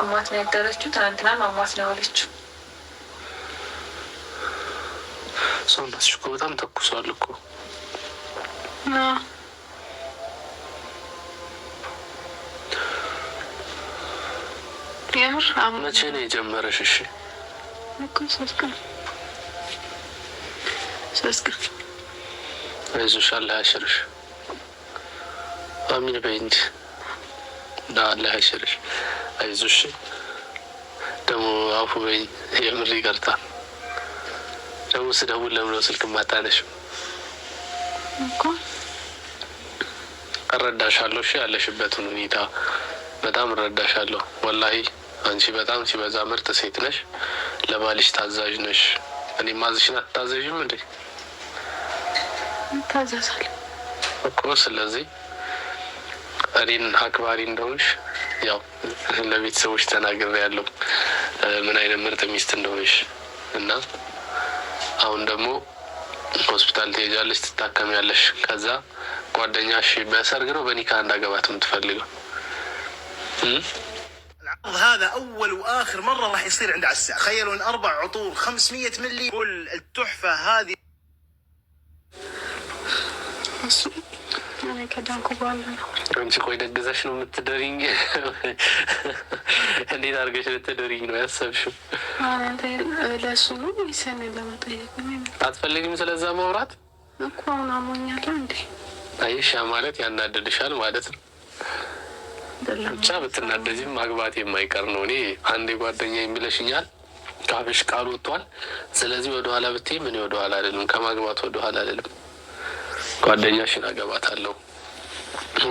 አሟት ነው ያደረችው። ትናንትና አሟት ነው ያለችው። ሰውነትሽ እኮ በጣም ተኩሷል እኮ። የምር መቼ ነው የጀመረሽ? እሺ እኮ 3 ቀን አይዞሽ፣ አላህ ያሽርሽ። አሚን በይ እንጂ አላህ ያሽርሽ። አይዞሽ ደግሞ አፉ በይ። የምር ይቅርታ። ደግሞ ስደውል ለምን ስልክ ማታነሺው? እኮ እረዳሻለሁ። እሺ ያለሽበትን ሁኔታ በጣም እረዳሻለሁ። ወላሂ አንቺ በጣም ሲበዛ ምርጥ ሴት ነሽ። ለባልሽ ታዛዥ ነሽ። እኔ ማዝሽን አትታዘዥም እንዴ? ታዘዛለሁ እኮ። ስለዚህ እኔን አክባሪ እንደሆንሽ ያው ለቤተሰቦች ተናግሬያለሁ ምን አይነት ምርጥ ሚስት እንደሆንሽ እና አሁን ደግሞ ሆስፒታል ትሄጃለሽ፣ ትታከሚያለሽ። ከዛ ጓደኛሽ በሰርግ ነው በኒካ እንዳገባት የምትፈልገው? هذا أول وآخر مرة راح يصير عند عساء. تخيلوا إن 4 عطور 500 ملي كل التحفة هذه. أنا كدانكو بالنا. أنت خوي دقزاش نو متدرين. اللي دارجش متدرين وياسب شو. أنت لا سنو يسني لما طيب. أتفلقي مثل الزمورات؟ أكون عموني عندي. أيش عملت يعني ندرشان مالت. ብቻ ብትናደጂም ማግባት የማይቀር ነው። እኔ አንዴ ጓደኛዬ የሚለሽኛል ካፍሽ ቃል ወጥቷል። ስለዚህ ወደ ኋላ ብትይ ምን ወደ ኋላ አይደለም፣ ከማግባት ወደ ኋላ አይደለም። ጓደኛሽን አገባታለሁ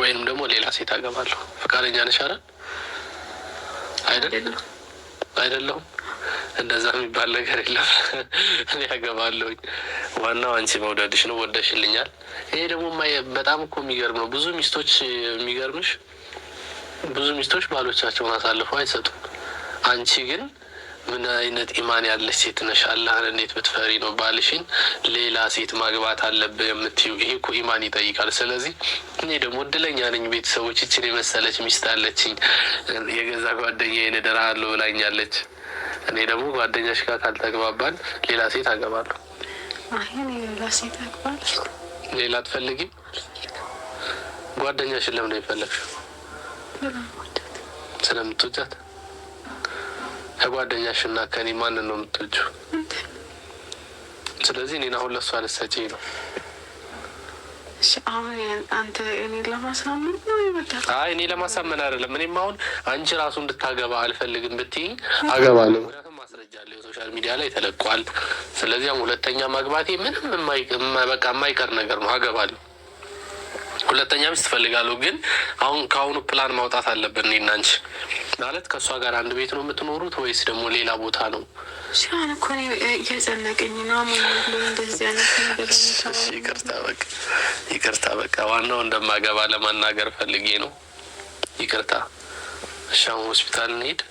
ወይንም ደግሞ ሌላ ሴት አገባለሁ። ፈቃደኛ ነሽ አይደል? አይደለም እንደዛ የሚባል ነገር የለም። እኔ አገባለሁኝ። ዋናው አንቺ መውደድሽ ነው። ወደሽልኛል። ይሄ ደግሞ በጣም እኮ የሚገርም ነው። ብዙ ሚስቶች የሚገርምሽ ብዙ ሚስቶች ባሎቻቸውን አሳልፈው አይሰጡም። አንቺ ግን ምን አይነት ኢማን ያለሽ ሴት ነሽ? አላህን እንዴት ብትፈሪ ነው ባልሽን ሌላ ሴት ማግባት አለብህ የምትዩ? ይሄ እኮ ኢማን ይጠይቃል። ስለዚህ እኔ ደግሞ እድለኛ ነኝ። ቤተሰቦች እችን የመሰለች ሚስት አለችኝ። የገዛ ጓደኛዬን እድርሃለሁ ብላኛለች። እኔ ደግሞ ጓደኛሽ ጋር ካልተግባባን ሌላ ሴት አገባለሁ። ሌላ ሴት አገባለሁ። ሌላ አትፈልጊም? ጓደኛሽን ለምን የፈለግሽው? ስለምትወጃት። ከጓደኛሽ እና ከኔ ማንን ነው የምትወጂው? ስለዚህ እኔን አሁን ለእሷ ልትሰጪኝ ነው? አንተ እኔ ለማሳመን ነው ይመጣል? አይ እኔ ለማሳመን አይደለም። እኔም አሁን አንቺ ራሱ እንድታገባ አልፈልግም ብትይኝ አገባለሁ። ምክንያቱም ማስረጃ አለ፣ ሶሻል ሚዲያ ላይ ተለቋል። ስለዚህ አሁን ሁለተኛ ማግባቴ ምንም በቃ የማይቀር ነገር ነው። አገባለሁ። ሁለተኛ ሚስት እፈልጋለሁ። ግን አሁን ከአሁኑ ፕላን ማውጣት አለብን። እኔና አንቺ ማለት ከእሷ ጋር አንድ ቤት ነው የምትኖሩት ወይስ ደግሞ ሌላ ቦታ ነው? ሲሆን እኮ እየጨነቀኝ ነው። እንደዚህ አይነት ነገር ይቅርታ በቃ ዋናው እንደማገባ ለማናገር ፈልጌ ነው። ይቅርታ። እሺ አሁን ሆስፒታል እንሂድ።